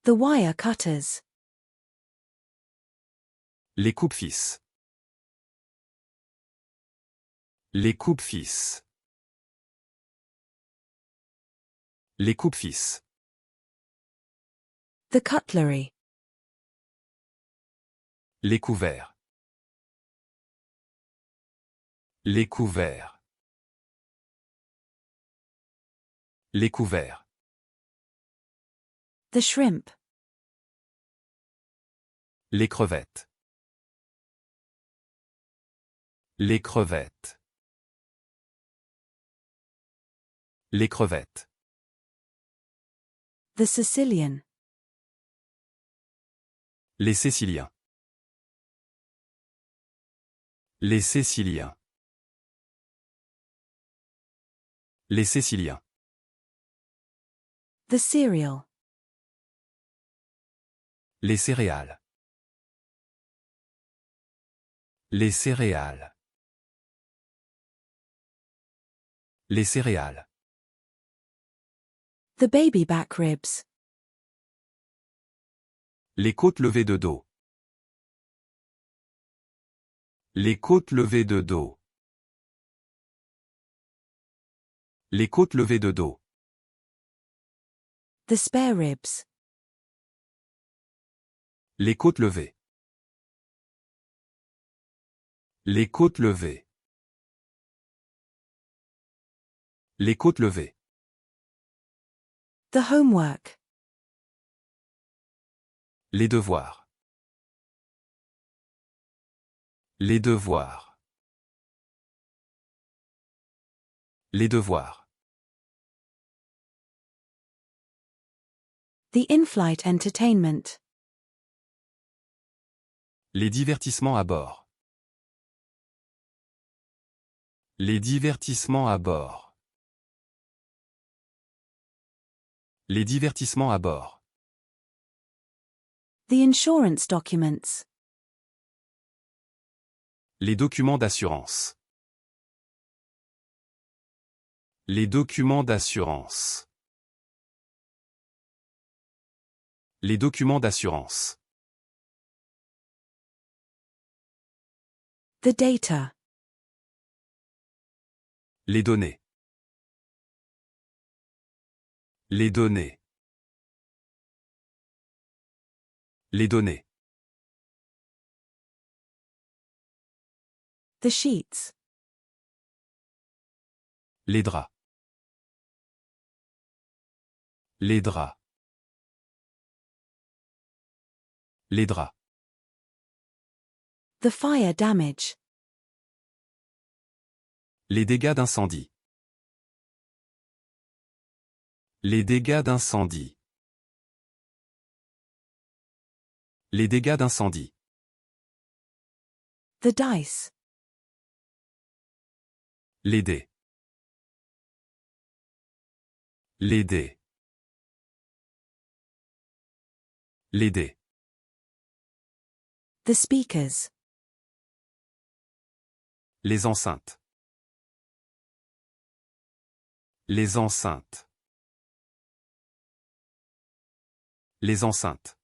The wire cutters. Les coupes-fils. Les coupes-fils. Les coupes-fils. The cutlery. Les couverts. Les couverts. Les couverts. The shrimp. Les crevettes. Les crevettes. Les crevettes. The Sicilian. Les Siciliens. Les Siciliens. Les Siciliens. The cereal. Les céréales. Les céréales. Les céréales. The baby back ribs. Les côtes levées de dos. Les côtes levées de dos. Les côtes levées de dos. The spare ribs. Les côtes levées. Les côtes levées. Les côtes levées. The homework. Les devoirs. Les devoirs. Les devoirs. The in-flight entertainment. Les divertissements à bord. Les divertissements à bord. Les divertissements à bord. The insurance documents. Les documents d'assurance. Les documents d'assurance. Les documents d'assurance. The data. Les données. Les données. Les données. The sheets. Les draps. Les draps. Les draps. The fire damage. Les dégâts d'incendie. Les dégâts d'incendie. Les dégâts d'incendie. The dice. Les dés. Les dés. Les dés. The speakers. Les enceintes. Les enceintes. Les enceintes.